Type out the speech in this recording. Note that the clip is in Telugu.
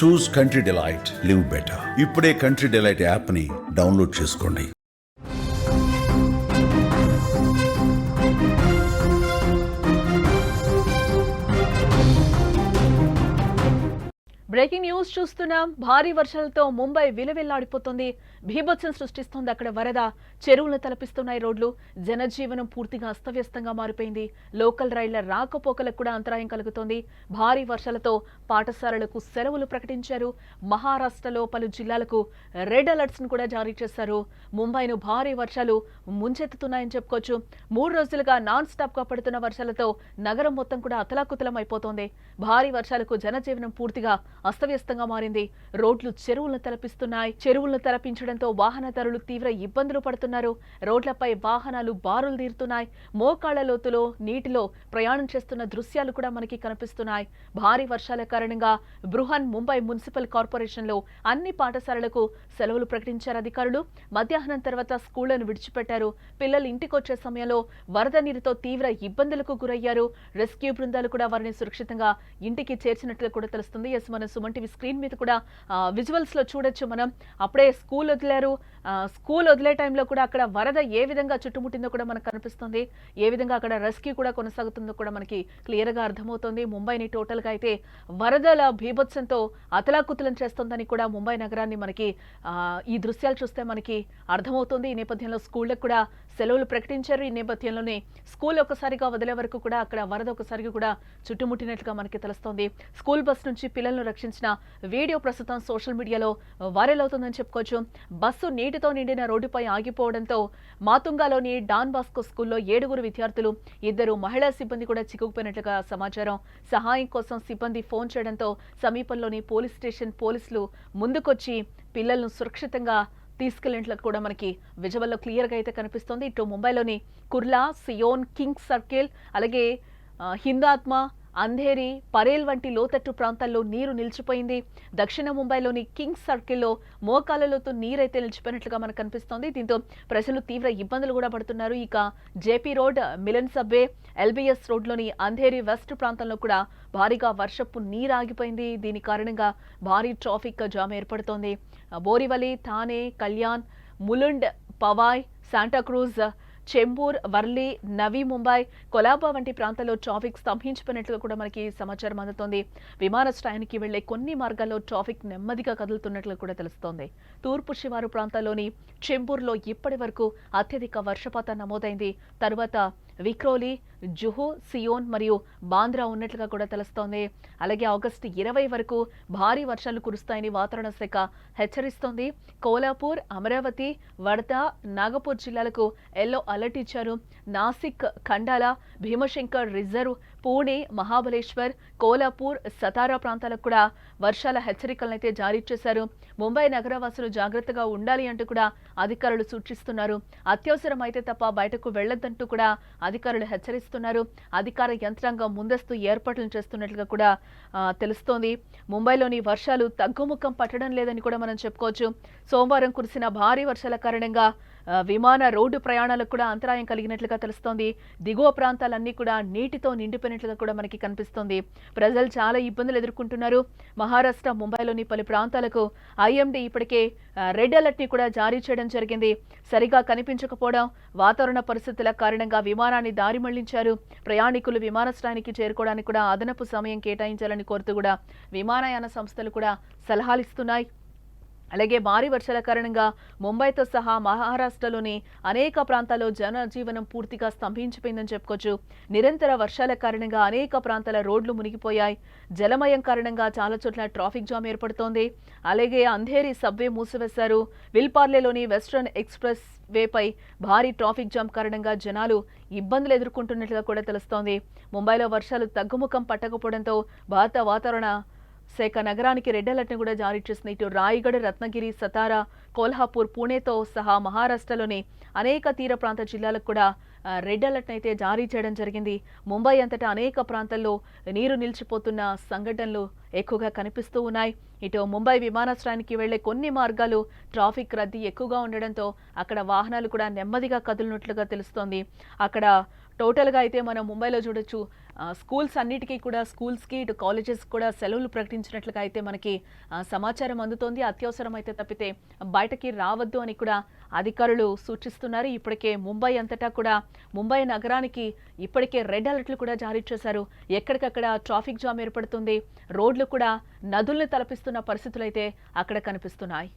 చూస్ కంట్రీ డిలైట్, లివ్ బెటర్. ఇప్పుడే కంట్రీ డిలైట్ యాప్ ని డౌన్లోడ్ చేసుకోండి. బ్రేకింగ్ న్యూస్ చూస్తున్నాం. భారీ వర్షాలతో ముంబై విలవిల్లాడిపోతుంది. భీభత్సం సృష్టిస్తోంది అక్కడ వరద. చెరువులను తలపిస్తున్నాయి రోడ్లు. జనజీవనం పూర్తిగా అస్తవ్యస్తంగా మారిపోయింది. లోకల్ రైళ్ల రాకపోకలకు కూడా అంతరాయం కలుగుతోంది. భారీ వర్షాలతో పాఠశాలలకు సెలవులు ప్రకటించారు. మహారాష్ట్రలో పలు జిల్లాలకు రెడ్ అలర్ట్స్ ను కూడా జారీ చేశారు. ముంబైను భారీ వర్షాలు ముంచెత్తుతున్నాయని చెప్పుకోవచ్చు. 3 రోజులుగా నాన్ స్టాప్ గా పడుతున్న వర్షాలతో నగరం మొత్తం కూడా అతలాకుతలం అయిపోతోంది. భారీ వర్షాలకు జనజీవనం పూర్తిగా అస్తవ్యస్తంగా మారింది. రోడ్లు చెరువులను తలపిస్తున్నాయి. చెరువులను తలపించడంతో వాహనదారులు తీవ్ర ఇబ్బందులు పడుతున్నారు. రోడ్లపై వాహనాలు బారులు తీరుతున్నాయి. మోకాళ్ల లోతులో నీటిలో ప్రయాణం చేస్తున్న దృశ్యాలు కూడా మనకి కనిపిస్తున్నాయి. భారీ వర్షాల కారణంగా బృహన్ ముంబై మున్సిపల్ కార్పొరేషన్ లో అన్ని పాఠశాలలకు సెలవులు ప్రకటించారు అధికారులు. మధ్యాహ్నం తర్వాత స్కూళ్లను విడిచిపెట్టారు. పిల్లలు ఇంటికొచ్చే సమయంలో వరద నీరుతో తీవ్ర ఇబ్బందులకు గురయ్యారు. రెస్క్యూ బృందాలు కూడా వారిని సురక్షితంగా ఇంటికి చేర్చినట్లు కూడా తెలుస్తుంది. మన సుమన్ టీవీ స్క్రీన్ మీద కూడా విజువల్స్ లో చూడొచ్చు మనం. అప్పుడే స్కూల్ వదిలారు. స్కూల్ వదిలే టైంలో కూడా అక్కడ వరద ఏ విధంగా చుట్టుముట్టిందో కూడా మనకు కనిపిస్తుంది. ఏ విధంగా అక్కడ రెస్క్యూ కూడా కొనసాగుతుందో కూడా మనకి క్లియర్ గా అర్థమవుతోంది. ముంబైని టోటల్ గా అయితే వరదల భీభత్సంతో అతలాకుతలం చేస్తోందని కూడా ముంబై నగరాన్ని మనకి ఈ దృశ్యాలు చూస్తే మనకి అర్థమవుతుంది. ఈ నేపథ్యంలో స్కూళ్లకు కూడా సెలవులు ప్రకటించారు. ఈ నేపథ్యంలోనే స్కూల్ ఒకసారిగా వదిలే వరకు కూడా అక్కడ వరద ఒకసారిగా కూడా చుట్టుముట్టినట్లుగా మనకి తెలుస్తోంది. స్కూల్ బస్ నుంచి పిల్లలను రక్షించిన వీడియో ప్రస్తుతం సోషల్ మీడియాలో వైరల్ అవుతుందని చెప్పుకోవచ్చు. బస్సు నీటితో నిండిన రోడ్డుపై ఆగిపోవడంతో మాతుంగాలోని డాన్ బాస్కో స్కూల్లో 7 విద్యార్థులు, 2 మహిళా సిబ్బంది కూడా చిక్కుకుపోయినట్లుగా సమాచారం. సహాయం కోసం సిబ్బంది ఫోన్ చేయడంతో సమీపంలోని పోలీస్ స్టేషన్ పోలీసులు ముందుకొచ్చి పిల్లలను సురక్షితంగా తీసుకెళ్లినట్లు కూడా మనకి విజువల్లో క్లియర్ గా అయితే కనిపిస్తోంది. ఇటు ముంబైలోని కుర్లా, సియోన్, కింగ్స్ సర్కిల్, అలాగే హిందాత్మ, అంధేరి, పరేల్ వంటి లోతట్టు ప్రాంతాల్లో నీరు నిలిచిపోయింది. దక్షిణ ముంబైలోని కింగ్స్ సర్కిల్లో మోకాళ్లలోతో నీరైతే నిలిచిపోయినట్లుగా మనకు కనిపిస్తోంది. దీంతో ప్రజలు తీవ్ర ఇబ్బందులు కూడా పడుతున్నారు. ఇక JP road, Milan subway, LBS రోడ్లోని అంధేరి వెస్ట్ ప్రాంతంలో కూడా భారీగా వర్షపు నీరు ఆగిపోయింది. దీని కారణంగా భారీ ట్రాఫిక్ జామ్ ఏర్పడుతోంది. బోరివలి, థానే, కళ్యాణ్, ములుండ్, పవాయ్, శాంటాక్రూజ్, చెంబూర్, వర్లీ, నవీ ముంబై, కొలాబా వంటి ప్రాంతాల్లో ట్రాఫిక్ స్తంభించిపోయినట్లుగా కూడా మనకి సమాచారం అందుతోంది. విమానాశ్రయానికి వెళ్లే కొన్ని మార్గాల్లో ట్రాఫిక్ నెమ్మదిగా కదులుతున్నట్లు కూడా తెలుస్తోంది. తూర్పు శివారు ప్రాంతాల్లోని చెంబూర్లో ఇప్పటి వరకు అత్యధిక వర్షపాతం నమోదైంది. తరువాత విక్రోలి, జుహు, సియోన్ మరియు బాంద్రా ఉన్నట్లుగా కూడా తెలుస్తోంది. అలాగే ఆగస్టు 20 వరకు భారీ వర్షాలు కురుస్తాయని వాతావరణ శాఖ హెచ్చరిస్తోంది. కోలాపూర్, అమరావతి, వర్ధా, నాగపూర్ జిల్లాలకు ఎల్లో అలర్ట్ ఇచ్చారు. నాసిక్, ఖండాల, భీమశంకర్ రిజర్వ్, పూణే, మహాబలేశ్వర్, కోలాపూర్, సతారా ప్రాంతాలకు కూడా వర్షాల హెచ్చరికలను అయితే జారీ చేశారు. ముంబై నగరవాసులు జాగ్రత్తగా ఉండాలి అంటూ కూడా అధికారులు సూచిస్తున్నారు. అత్యవసరం అయితే తప్ప బయటకు వెళ్లొద్దంటూ కూడా అధికారులు హెచ్చరిస్తున్నారు. అధికార యంత్రాంగం ముందస్తు ఏర్పాట్లు చేస్తున్నట్లుగా కూడా తెలుస్తోంది. ముంబైలోని వర్షాలు తగ్గుముఖం పట్టడం లేదని కూడా మనం చెప్పుకోవచ్చు. సోమవారం కురిసిన భారీ వర్షాల కారణంగా విమాన రోడ్డు ప్రయాణాలకు కూడా అంతరాయం కలిగినట్లుగా తెలుస్తోంది. దిగువ ప్రాంతాలన్నీ కూడా నీటితో నిండిపోయినట్లుగా కూడా మనకి కనిపిస్తోంది. ప్రజలు చాలా ఇబ్బందులు ఎదుర్కొంటున్నారు. మహారాష్ట్ర, ముంబైలోని పలు ప్రాంతాలకు ఐఎండీ ఇప్పటికే రెడ్ అలర్ట్ ని కూడా జారీ చేయడం జరిగింది. సరిగా కనిపించకపోవడం, వాతావరణ పరిస్థితుల కారణంగా విమానాన్ని దారి మళ్లించారు. ప్రయాణికులు విమానాశ్రయానికి చేరుకోవడానికి కూడా అదనపు సమయం కేటాయించాలని కోరుతూ కూడా విమానయాన సంస్థలు కూడా సలహాలు ఇస్తున్నాయి. అలాగే భారీ వర్షాల కారణంగా ముంబైతో సహా మహారాష్ట్రలోని అనేక ప్రాంతాల్లో జనజీవనం పూర్తిగా స్తంభించిపోయిందని చెప్పుకోవచ్చు. నిరంతర వర్షాల కారణంగా అనేక ప్రాంతాల రోడ్లు మునిగిపోయాయి. జలమయం కారణంగా చాలా చోట్ల ట్రాఫిక్ జామ్ ఏర్పడుతోంది. అలాగే అంధేరి సబ్వే మూసివేశారు. విల్పార్లేలోని వెస్ట్రన్ ఎక్స్ప్రెస్ వేపై భారీ ట్రాఫిక్ జామ్ కారణంగా జనాలు ఇబ్బందులు ఎదుర్కొంటున్నట్లుగా కూడా తెలుస్తోంది. ముంబైలో వర్షాలు తగ్గుముఖం పట్టకపోవడంతో భారత వాతావరణ శాఖ నగరానికి రెడ్ అలర్ట్ ని కూడా జారీ చేసింది. ఇటు రాయగఢ్, రత్నగిరి, సతారా, కోల్హాపూర్, పూణేతో సహా మహారాష్ట్రలోని అనేక తీర ప్రాంత జిల్లాలకు కూడా రెడ్ అలర్ట్ అయితే జారీ చేయడం జరిగింది. ముంబై అంతటా అనేక ప్రాంతాల్లో నీరు నిలిచిపోతున్న సంఘటనలు ఎక్కువగా కనిపిస్తూ ఉన్నాయి. ఇటు ముంబై విమానాశ్రయానికి వెళ్లే కొన్ని మార్గాలు ట్రాఫిక్ రద్దీ ఎక్కువగా ఉండడంతో అక్కడ వాహనాలు కూడా నెమ్మదిగా కదులున్నట్లుగా తెలుస్తోంది. అక్కడ టోటల్గా అయితే మనం ముంబైలో చూడొచ్చు స్కూల్స్ అన్నిటికీ కూడా స్కూల్స్కి ఇటు కాలేజెస్ కూడా సెలవులు ప్రకటించినట్లుగా అయితే మనకి సమాచారం అందుతోంది. అత్యవసరం అయితే తప్పితే బయటకి రావద్దు అని కూడా అధికారులు సూచిస్తున్నారు. ఇప్పటికే ముంబై అంతటా కూడా ముంబై నగరానికి ఇప్పటికే రెడ్ అలర్ట్లు కూడా జారీ చేశారు. ఎక్కడికక్కడ ట్రాఫిక్ జామ్ ఏర్పడుతుంది. రోడ్లు కూడా నదుల్ని తలపిస్తున్న పరిస్థితులు అయితే అక్కడ కనిపిస్తున్నాయి.